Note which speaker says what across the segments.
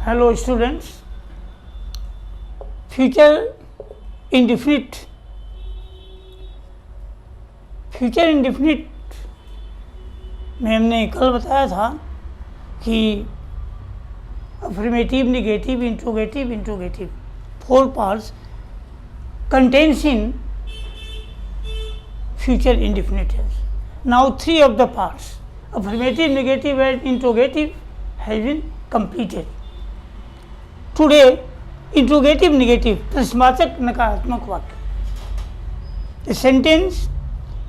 Speaker 1: Hello students. Future indefinite में हमने कल बताया था कि affirmative, negative, interrogative 4 parts contains in future indefinite tense. Now 3 of the parts, affirmative, negative and interrogative, has been completed. Today interrogative negative प्रश्नवाचक नकारात्मक वाक्य, a sentence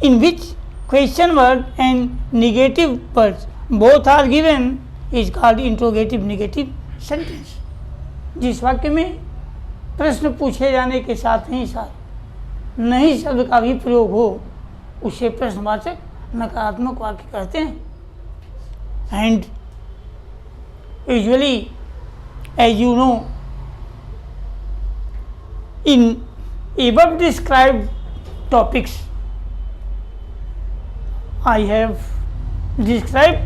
Speaker 1: in which question word and negative words both are given is called interrogative negative sentence. जिस वाक्य में प्रश्न पूछे जाने के साथ ही साथ नहीं शब्द का भी प्रयोग हो उसे प्रश्नवाचक नकारात्मक वाक्य कहते हैं. And usually as you know, in above described topics I have described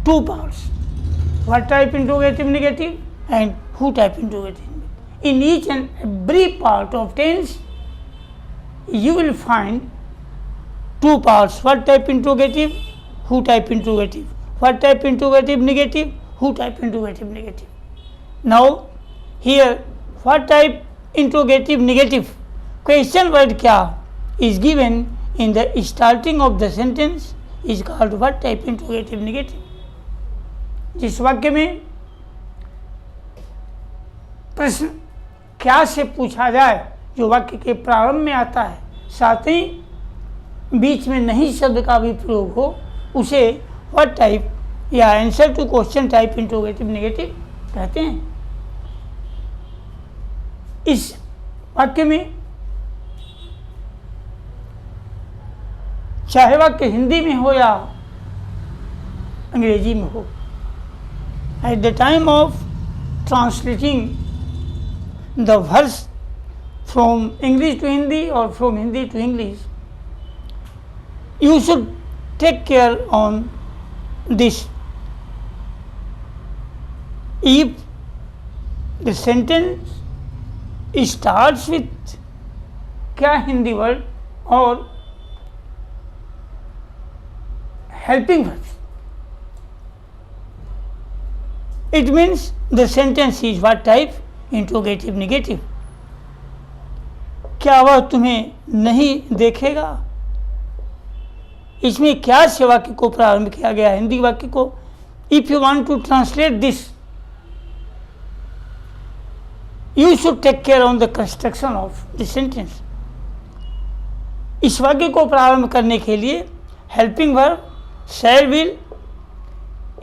Speaker 1: 2 parts, what type interrogative negative and who type interrogative negative. In each and every part of tense you will find 2 parts, what type interrogative, who type interrogative, what type interrogative negative, who type interrogative negative. Now here what type interrogative negative question word क्या is given in the starting of the sentence is called what type interrogative negative. जिस वाक्य में प्रश्न क्या से पूछा जाए जो वाक्य के प्रारंभ में आता है साथ ही बीच में नहीं शब्द का भी प्रयोग हो उसे व्हाट टाइप या answer to question type interrogative negative कहते हैं. इस वाक्य में चाहे वाक्य हिंदी में हो या अंग्रेजी में हो, at the time of translating the verse from English to Hindi और from Hindi to English, you should take care on this. If the sentence starts with क्या हिंदी वर्ड और helping verbs, it means the sentence is what type interrogative negative. क्या वह तुम्हें नहीं देखेगा, इसमें क्या से वाक्य को प्रारंभ किया गया हिंदी वाक्य को. If you want to translate this you should take care on the construction of the sentence. इस वाक्य को प्रारंभ करने के लिए helping verb shall will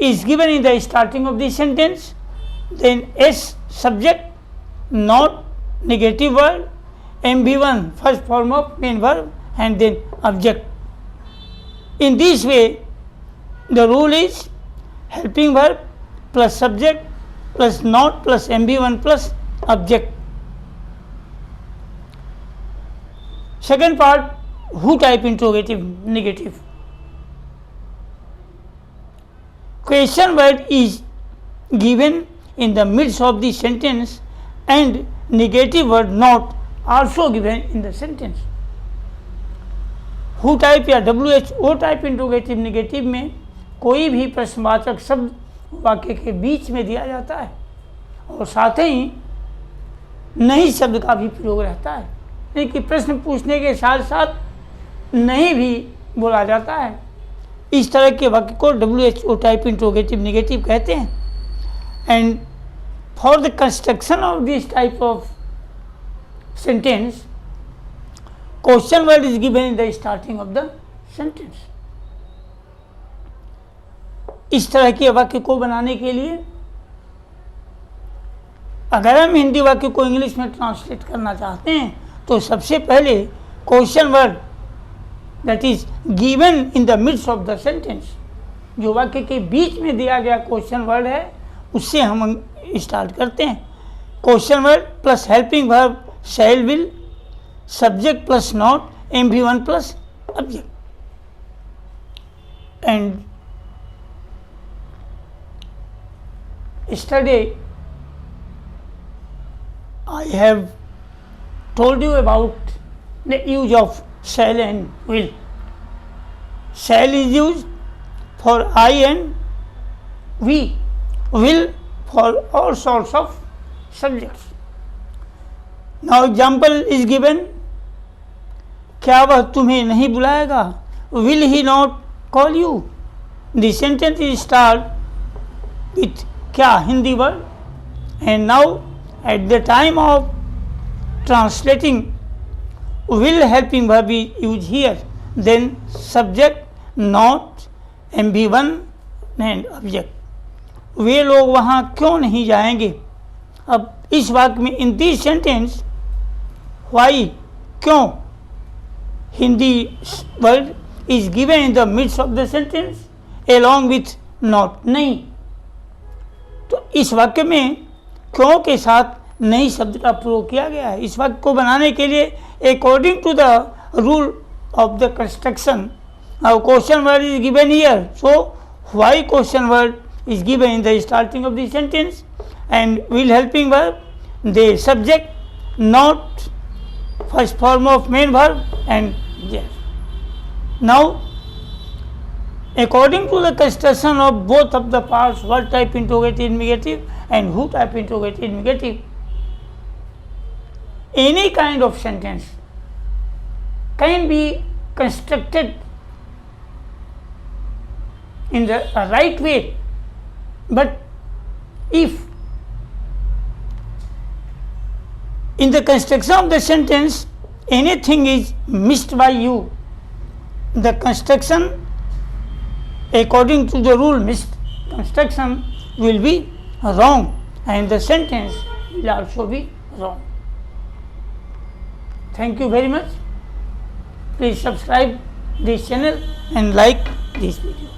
Speaker 1: is given in the starting of the sentence, then S subject not negative word, MV1 first form of main verb and then object. In this way, the rule is helping verb plus subject plus not plus MV1 plus object. Second part, who type interrogative negative. Question word is given in the midst of the sentence and negative word not also given in the sentence. Who type या WHO type interrogative negative में कोई भी प्रश्नवाचक शब्द वाक्य के बीच में दिया जाता है और साथ ही नहीं शब्द का भी प्रयोग रहता है, यानी कि प्रश्न पूछने के साथ साथ नहीं भी बोला जाता है. इस तरह के वाक्य को WHO टाइप इंट्रोगेटिव नेगेटिव कहते हैं. And for the construction of this type of sentence question word is given in the starting of the sentence. इस तरह के वाक्य को बनाने के लिए अगर हम हिंदी वाक्य को इंग्लिश में ट्रांसलेट करना चाहते हैं तो सबसे पहले question word that is given in the midst of the sentence, जो वाक्य के बीच में दिया गया क्वेश्चन वर्ड है उससे हम स्टार्ट करते हैं. Question word plus helping verb shall will, subject plus not, MV1 plus object. And Yesterday, I have told you about the use of shall and will. Shall is used for I and we, will for all sorts of subjects. Now example is given, क्या वह तुम्हें नहीं बुलाएगा? Will he not call you? The sentence is start with क्या Hindi word, and now at the time of translating, will helping verb is used here, then subject, not, MV1 and object. वे लोग वहाँ क्यों नहीं जाएंगे? अब इस वाक्य में इन दिस सेंटेंस वाई क्यों Hindi word is given in the midst of the sentence along with not नहीं, तो इस वाक्य में क्यों के साथ नहीं शब्द का प्रयोग किया गया है। इस वाक्य को बनाने के लिए according to the rule of the construction question word is given here, so why question word is given in the starting of the sentence, and will helping verb, the subject, not, first form of main verb, and yes. Now according to the construction of both of the parts, what type interrogative negative and who type interrogative negative, any kind of sentence can be constructed in the right way. But if in the construction of the sentence anything is missed by you, the construction according to the rule missed construction will be wrong and the sentence will also be wrong. Thank you very much. Please subscribe this channel and like this video.